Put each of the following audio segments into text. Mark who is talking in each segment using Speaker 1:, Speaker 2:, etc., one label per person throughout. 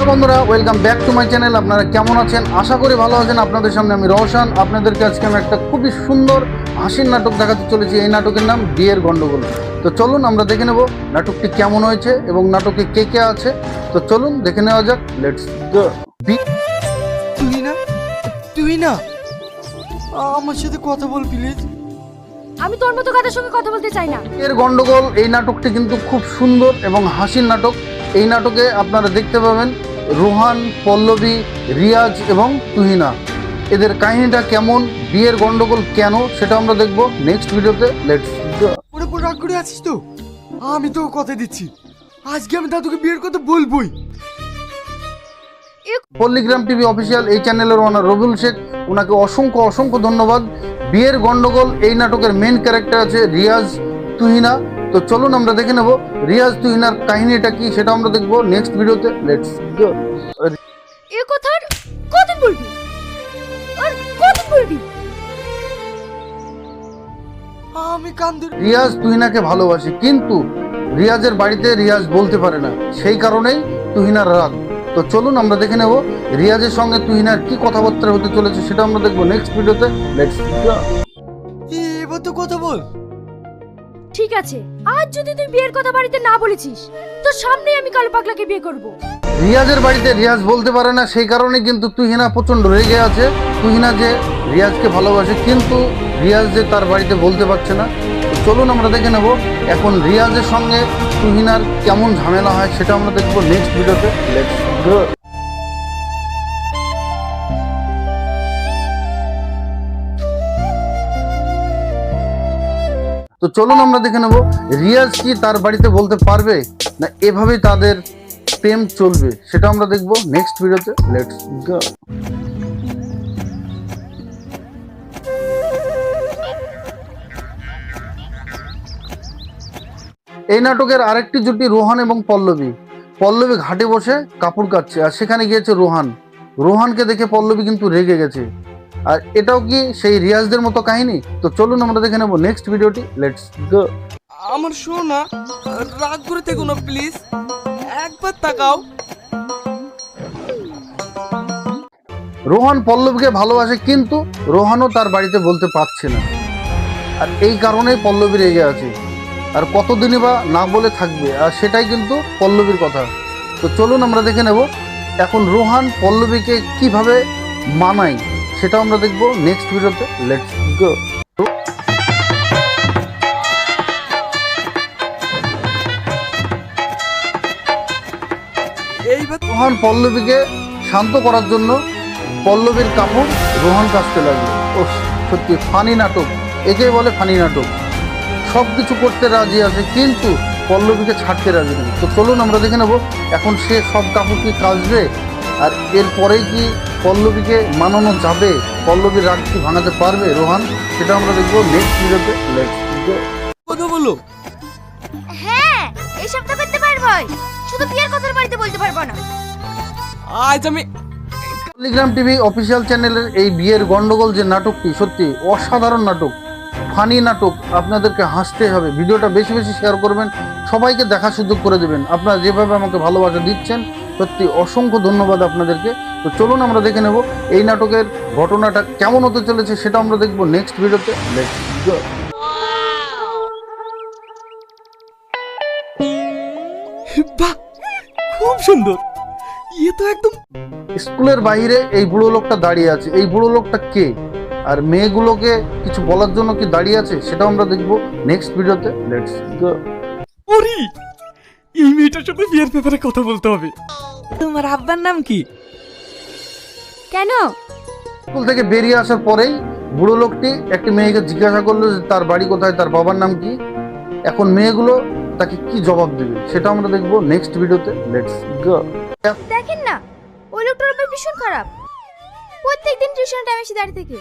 Speaker 1: বন্ধুরা, welcome back to my channel. আপনারা কেমন আছেন? আশা করি ভালো আছেন। আপনাদের সামনে আমি রওশন। আপনাদেরকে আজকে আমি একটা খুবই সুন্দর হাসির নাটক দেখাতে চলেছি। এই নাটকের নাম বিয়ের গন্ডগোল। তো চলুন আমরা দেখে নেব নাটকটি কেমন হয়েছে এবং নাটকে কে কে আছে। তো চলুন দেখে নেওয়া যাক। Let's go.
Speaker 2: তুই না আমার সাথে কথা বল প্লিজ।
Speaker 3: আমি তোর মতো কাদের সঙ্গে কথা বলতে চাই না।
Speaker 1: বিয়ের গন্ডগোল এই নাটকটি কিন্তু খুব সুন্দর এবং হাসির নাটক। এই নাটকে আপনারা দেখতে পাবেন রোহান, পল্লবী, রিয়াজ এবং তুহিনা। এদের কাহিনীটা কেমন, বিয়ের গন্ডগোল কেন, সেটা আমরা দেখবো নেক্সট ভিডিওতে। Let's go.
Speaker 2: ওরে পুরো রাগ করে আছিস তো? আমি তো কথা দিচ্ছি, আজকে আমি দাদুকে বিয়ের কথা বলবোই।
Speaker 1: পল্লিগ্রাম টিভি অফিসিয়াল এই চ্যানেলের ওনার রবিউল শেখ, ওনাকে অসংখ্য অসংখ্য ধন্যবাদ। বিয়ের গন্ডগোল এই নাটকের মেন ক্যারেক্টার আছে রিয়াজ, তুহিনা। তো চলুন আমরা দেখে নেব রিয়াজ তুহিনার কাহিনীটা কি, সেটা আমরা দেখবো নেক্সট ভিডিওতে। Let's go.
Speaker 3: এ কথা আর কতদিন বলবি, আর কতদিন বলবি?
Speaker 2: আমি কান ধরে
Speaker 1: রিয়াজ তুহিনাকে ভালোবাসে, কিন্তু রিয়াজের বাড়িতে রিয়াজ বলতে পারে না, সেই কারণেই তুহিনার রাগ। তো চলুন আমরা দেখে নেব রিয়াজের সঙ্গে তুহিনার কি কথাবার্তা হতে চলেছে, সেটা আমরা দেখবো নেক্সট ভিডিওতে। Let's go.
Speaker 2: এবার তো কথা বল।
Speaker 3: ঠিক আছে, আজ যদি তুই বিয়ের কথা বাড়িতে না বলেছিস, তো সামনেই আমি কালো পাগলাকে বিয়ে করব।
Speaker 1: রিয়াজের বাড়িতে রিয়াজ বলতে পারে না, সেই কারণে কিন্তু তুহিনা প্রচন্ড রেগে আছে। তুহিনা যে রিয়াজকে ভালোবাসে, কিন্তু রিয়াজ যে তার বাড়িতে বলতে পারছে না। তো চলুন আমরা দেখে নেব এখন রিয়াজের সঙ্গে তুহিনার কেমন ঝামেলা হয়, সেটা আমরা দেখবো নেক্সট ভিডিওতে। Let's go. তো চলুন আমরা দেখে নেব রিয়াজ কি তার বাড়িতে বলতে পারবে, না এভাবেই তাদের প্রেম চলবে, সেটা আমরা দেখবো নেক্সট ভিডিওতে। Let's go. এই নাটকের আরেকটি জুটি রোহান এবং পল্লবী। পল্লবী ঘাটে বসে কাপড় কাচ্ছে, আর সেখানে গিয়েছে রোহান। রোহানকে দেখে পল্লবী কিন্তু রেগে গেছে। আর এটাও কি সেই রিয়াজদের মতো কাহিনী? তো চলুন আমরা দেখে নেব নেক্সট ভিডিওটি। Let's go.
Speaker 2: আমার শোনো না, রাগ করে থেকো না প্লিজ, একবার তাকাও।
Speaker 1: রোহান পল্লবীকে ভালোবাসে, কিন্তু রোহানও তার বাড়িতে বলতে পারছে না, আর এই কারণেই পল্লবী রেগে আছে। আর কতদিনই বা না বলে থাকবে, আর সেটাই কিন্তু পল্লবীর কথা। তো চলুন আমরা দেখে নেব এখন রোহান পল্লবীকে কিভাবে মানায়, সেটা আমরা দেখবো নেক্সট ভিডিওতে। Let's go.
Speaker 2: এইবার
Speaker 1: রোহান পল্লবীকে শান্ত করার জন্য পল্লবীর কাপড় রোহান কাচতে লাগলো। ও সত্যি ফানি নাটক, একে বলে ফানি নাটক। সব কিছু করতে রাজি আছে, কিন্তু পল্লবীকে ছাড়তে রাজি নেই। তো চলুন আমরা দেখে নেব এখন সে সব কাপড় কি কাচবে, আর এরপরেই কি পল্লবীকে মানানো যাবে, পল্লবীর রাগ কি ভাঙাতে পারবে রোহান, সেটা আমরা দেখবো নেক্সট ভিডিওতে। Let's go.
Speaker 2: কথা বলো।
Speaker 3: হ্যাঁ, এসব তো করতে পারবই, শুধু বিয়ের কথার বাড়িতে বলতে পারবো না।
Speaker 2: আজ আমি
Speaker 1: পল্লিগ্রাম টিভি অফিসিয়াল চ্যানেলের এই বিয়ের গন্ডগোল যে নাটকটি, সত্যি অসাধারণ নাটক, ফানি নাটক। আপনাদেরকে হাসতে হবে। ভিডিওটা বেশি বেশি শেয়ার করবেন, সবাইকে দেখা সুযোগ করে দেবেন। আপনারা যেভাবে আমাকে ভালোবাসা দিচ্ছেন, সত্যি অসংখ্য ধন্যবাদ আপনাদেরকে। তো চলুন আমরা দেখে নেব এই নাটকের ঘটনাটা কেমন হতে চলেছে, সেটা আমরা দেখবো নেক্সট ভিডিওতে। Let's go.
Speaker 2: বাহ, খুব সুন্দর। ইয়ে তো একদম
Speaker 1: স্কুলের বাইরে এই বুড়ো লোকটা দাঁড়িয়ে আছে। এই বুড়ো লোকটা কে, আর মেয়েগুলোকে কিছু বলার জন্য কি দাঁড়িয়ে আছে, সেটাও আমরা দেখবো নেক্সট ভিডিওতে। Let's go.
Speaker 2: ওরে, এই মেয়েটার সাথে বিয়ের ব্যাপারে কথা বলতে হবে। তোমার আব্বার নাম কি?
Speaker 3: কেন?
Speaker 1: স্কুল থেকে বেরিয়ে আসার পরেই বুড়ো লোকটি একটি মেয়েকে জিজ্ঞাসা করলো যে তার বাড়ি কোথায়, তার বাবার নাম কি। এখন মেয়েগুলো তাকে কি জবাব দেবে, সেটা আমরা দেখবো নেক্সট ভিডিওতে। Let's go.
Speaker 3: দেখেন না, ওই লোকটার ব্যাপার ভীষণ খারাপ। প্রত্যেকদিন টিউশন টাইমে এসে দাঁড়িয়ে থেকে,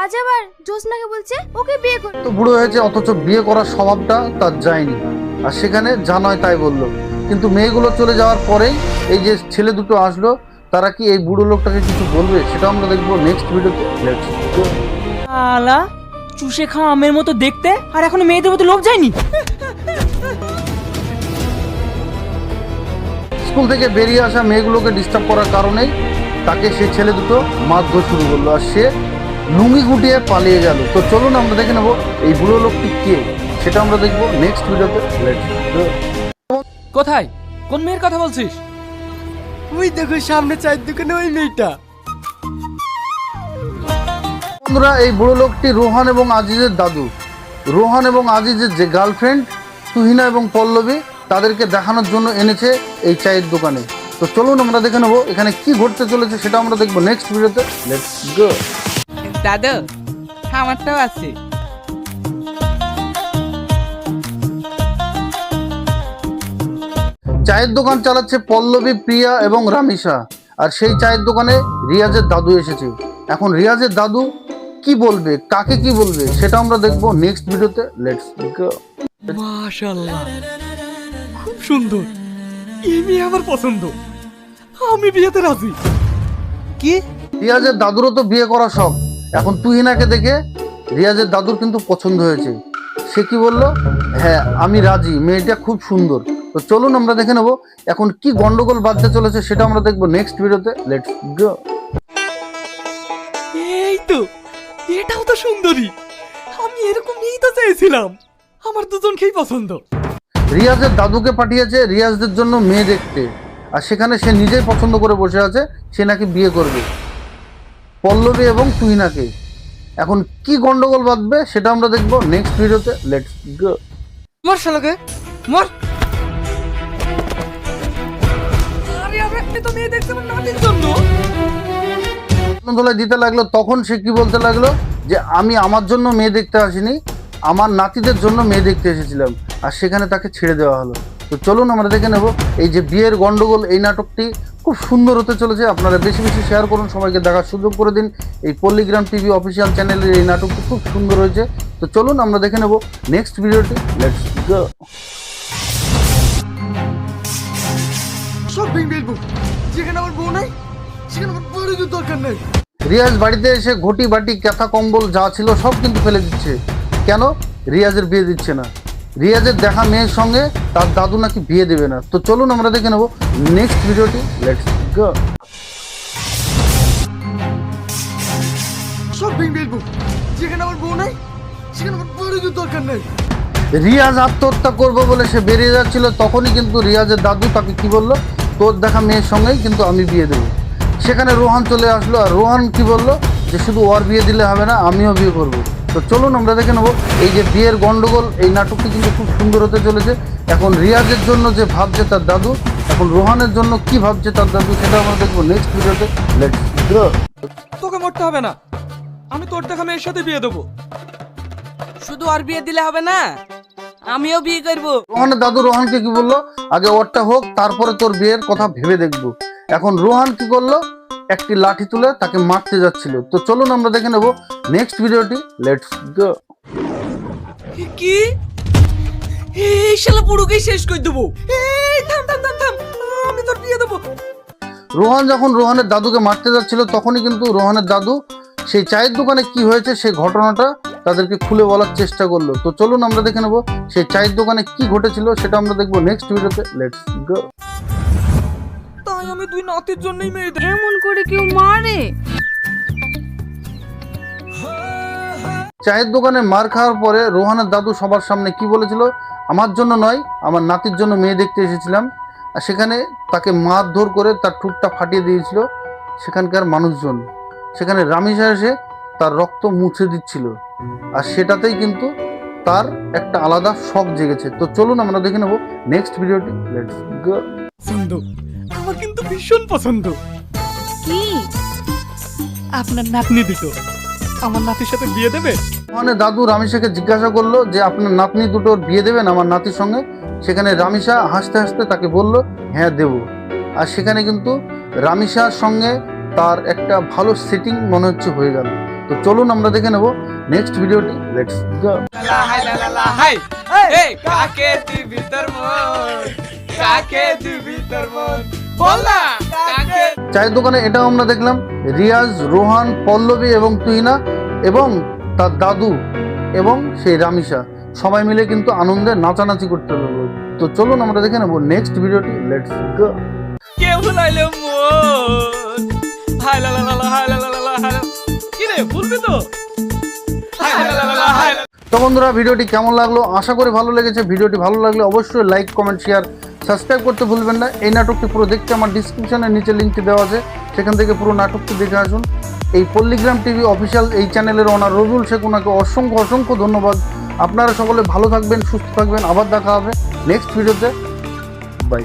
Speaker 3: আজ আবার জোসনাকে বলছে ওকে বিয়ে করতে।
Speaker 1: তো বুড়ো হয়েছে, অথচ বিয়ে করার স্বভাবটা তার যায়নি, আর সেখানে যা নয় তাই বললো। কিন্তু মেয়েগুলো চলে যাওয়ার পরেই এই যে ছেলে দুটো আসলো, তারা কি এই বুড়ো লোকটাকে কিছু বলবে, সেটা আমরা দেখবো নেক্সট ভিডিওতে। Let's go.
Speaker 4: আলা চুষে খাওয়া আমের মতো দেখতে, আর এখন মেয়েদের মতো লোভ যায়নি।
Speaker 1: স্কুল থেকে বেরিয়ে আসা মেয়েগুলোকে ডিস্টার্ব করার কারণেই তাকে সে ছেলে দুটো মারধর শুরু করলো, আর সে লুঙ্গি গুটিয়ে পালিয়ে গেল। তো চলুন আমরা দেখে নেবো এই বুড়ো লোকটি কে, সেটা আমরা দেখবো নেক্সট ভিডিওতে। Let's go.
Speaker 4: কোথায়? কোন মেয়ের কথা বলছিস?
Speaker 2: ওই দেখো সামনে চায়ের দোকানে ওই মেয়েটা।
Speaker 1: বন্ধুরা, এই বুড়ো লোকটি রোহান এবং আজিজের দাদু। রোহান এবং আজিজের যে গার্লফ্রেন্ড তুহিনা এবং পল্লবী, তাদেরকে দেখানোর জন্য এনেছে এই চায়ের দোকানে। তো চলুন আমরা দেখে নেবো এখানে কি ঘটতে চলেছে, সেটা আমরা দেখবো নেক্সট ভিডিওতে। Let's go.
Speaker 5: দাদু আমারটাও আছে।
Speaker 1: চায়ের দোকান চালাচ্ছে পল্লবী, প্রিয়া এবং রামিসা। আর সেই চায়ের দোকানে রিয়াজের দাদু এসেছে। এখন রিয়াজের দাদু কি বলবে, কাকে কি বলবে, সেটা আমরা দেখবো নেক্সট ভিডিওতে। Let's go.
Speaker 2: মাশাআল্লাহ, খুব সুন্দর। এই মেয়ে আমার পছন্দ, আমি বিয়েতে রাজি।
Speaker 5: কি?
Speaker 1: রিয়াজের দাদুরও তো বিয়ে করা শখ। এখন তুহিনাকে দেখে রিয়াজের দাদুর কিন্তু পছন্দ হয়েছে। সে কি বলল, হ্যাঁ আমি রাজি, মেয়েটা খুব সুন্দর। তো চলুন আমরা দেখে নেবো এখন কি গন্ডগোল বাঁধতে চলেছে, সেটা আমরা দেখবো নেক্সট ভিডিওতে। Let's go.
Speaker 2: এই তো, এটাও তো সুন্দরী। আমি এরকম মেয়েই তো চেয়েছিলাম, আমার দুজনকেই পছন্দ।
Speaker 1: রিয়াজের দাদুকে পাঠিয়েছে রিয়াজদের জন্য মেয়ে দেখতে, আর সেখানে সে নিজেই পছন্দ করে বসে আছে, সে নাকি বিয়ে করবে পল্লবী এবং তুহিনাকে। এখন কি গন্ডগোল বাঁধবে সেটা আমরা দেখবো নেক্সট ভিডিওতে। Let's go.
Speaker 5: মর শালাকে মর।
Speaker 2: আরে আমি তো মেয়ে দেখতে আমার নাতির জন্য।
Speaker 1: ধোলাই দিতে লাগলো, তখন সে কি বলতে লাগলো যে আমি আমার জন্য মেয়ে দেখতে আসিনি, আমার নাতিদের জন্য মেয়ে দেখতে এসেছিলাম। আর সেখানে তাকে ছেড়ে দেওয়া হলো। তো চলুন আমরা দেখে নেব এই যে বিয়ের গন্ডগোল, এই নাটকটি খুব সুন্দর হতে চলেছে। আপনারা বেশি বেশি শেয়ার করুন, সবাইকে দেখার সুযোগ করে দিন। এই পল্লিগ্রাম টিভি অফিসিয়াল চ্যানেলের এই নাটকটি খুব সুন্দর হয়েছে। তো চলুন আমরা দেখে নেব নেক্সট ভিডিওটি। Let's go.
Speaker 2: সব ভেঙে ফেলবো, যেখানে আমার বউ নাই সেখানে আমার বউর দরকার নেই।
Speaker 1: রিয়াজ বাড়িতে এসে ঘটি বাটি কাঁথা কম্বল যা ছিল সব কিন্তু ফেলে দিচ্ছে। কেন? রিয়াজের বিয়ে দিচ্ছে না। রিয়াজের দেখা মেয়ের সঙ্গে তার দাদু নাকি বিয়ে দেবে না। তো চলুন আমরা দেখে নেব নেক্সট ভিডিওটি। Let's go.
Speaker 2: সব ভেঙে ফেলবো, যেখানে আমার বউ নাই সেখানে আমার বউর দরকার নেই।
Speaker 1: রিয়াজ আত্মহত্যা করবো বলে সে বেরিয়ে যাচ্ছিল, তখনই কিন্তু রিয়াজের দাদু তাকে কি বললো, তোর দেখা মেয়ের সঙ্গেই কিন্তু আমি বিয়ে দেবো। সেখানে রোহান চলে আসলো, আর রোহান কি বললো যে শুধু ওর বিয়ে দিলে হবে না, আমিও বিয়ে করব। তো চলুন আমরা দেখে নেবো এই যে বিয়ের গন্ডগোল, এই নাটকটি কিন্তু খুব সুন্দর হতে চলেছে। এখন রিয়াজের জন্য যে ভাবছে তার দাদু, এখন রোহানের জন্য কি ভাবছে তার দাদু, সেটা আমরা দেখবো নেক্সট ভিডিওতে। Let's go.
Speaker 2: তোকে মরতে হবে না, আমি তোর দেখা মেয়ের সাথে বিয়ে দেবো।
Speaker 5: শুধু আর বিয়ে দিলে হবে না, আমিও বিয়ে করবো।
Speaker 1: রোহানের দাদু রোহানকে কি বললো, আগে ওরটা হোক তারপরে তোর বিয়ের কথা ভেবে দেখবো। এখন রোহান কি করলো, একটি লাঠি তুলে তাকে মারতে যাচ্ছিল। তো চলুন আমরা দেখে নেব নেক্সট ভিডিওটি। Let's go.
Speaker 5: কি? এই শালা পুরোকেই শেষ করে দেবো। এই থাম থাম থাম থাম, আমি তোর বিয়ে দেবো।
Speaker 1: রোহান যখন রোহানের দাদুকে মারতে যাচ্ছিল, তখনই কিন্তু রোহানের দাদু সেই চায়ের দোকানে কি হয়েছে সেই ঘটনাটা তাদেরকে খুলে বলার চেষ্টা করলো। তো চলুন আমরা দেখে নেব সেই চায়ের দোকানে কি ঘটেছিল, সেটা আমরা দেখবো নেক্সট ভিডিওতে। Let's go.
Speaker 2: তাই আমি তুই নাতির জন্যই মেয়ে দেবো।
Speaker 3: এমন করে কেউ মারে?
Speaker 1: চায়ের দোকানে মার খাওয়ার পরে রোহানের দাদু সবার সামনে কি বলেছিল, আমার জন্য নয়, আমার নাতির জন্য মেয়ে দেখতে এসেছিলাম। আর সেখানে তাকে মারধর করে তার ঠোঁটটা ফাটিয়ে দিয়েছিল সেখানকার মানুষজন। সেখানে রামিসা এসে তার রক্ত মুছে দিচ্ছিল, আর সেটাতেই কিন্তু তার একটা আলাদা শখ জেগেছে। তো চলুন আমরা দেখে নেব নেক্সট ভিডিওটি। Let's go.
Speaker 2: পছন্দ, আমার কিন্তু ভীষণ পছন্দ।
Speaker 3: কি?
Speaker 2: আপনার নাতনি দুটো আমার নাতির সাথে বিয়ে দেবে?
Speaker 1: মানে দাদু রামিসাকে জিজ্ঞাসা করলো যে আপনার নাতনি দুটোর বিয়ে দেবেন আমার নাতির সঙ্গে। সেখানে রামিসা হাসতে হাসতে তাকে বলল হ্যাঁ দেব। আর সেখানে কিন্তু রামিসার সঙ্গে তার একটা ভালো সেটিং মনে হচ্ছে হয়ে গেল। তো চলুন আমরা দেখে নেব নেক্সট ভিডিওটি। Let's go.
Speaker 5: হাই লা লা লা হাই। এই কাকে তুই ভিতর মন, কাকে তুই ভিতর মন, বল না কাকে।
Speaker 1: চায়ের দোকানে এটাও আমরা দেখলাম রিয়াজ, রোহান, পল্লবী এবং তুহিনা এবং তার দাদু এবং সেই রামিসা সবাই মিলে কিন্তু আনন্দে নাচানাচি করতে লাগলো। তো চলুন আমরা দেখে নেব নেক্সট ভিডিওটি। Let's go.
Speaker 5: কে ভুলাইলে মন হাই লা লা লা হাই লা লা লা হাই লা কি রে ভুলবি তো হাই লা লা লা হাই লা।
Speaker 1: তো বন্ধুরা ভিডিওটি কেমন লাগলো আশা করি ভালো লেগেছে। ভিডিওটি ভালো লাগলে অবশ্যই লাইক কমেন্ট শেয়ার সাবস্ক্রাইব করতে ভুলবেন না। এই নাটকটি পুরো দেখতে আমার ডিসক্রিপশনের নিচে লিঙ্কটি দেওয়া আছে, সেখান থেকে পুরো নাটকটি দেখে আসুন। এই পল্লীগ্রাম টিভি অফিসিয়াল এই চ্যানেলের ওনার রবিউল শেখ, ওনাকে অসংখ্য অসংখ্য ধন্যবাদ। আপনারা সকলে ভালো থাকবেন, সুস্থ থাকবেন, আবার দেখা হবে নেক্সট ভিডিওতে। বাই।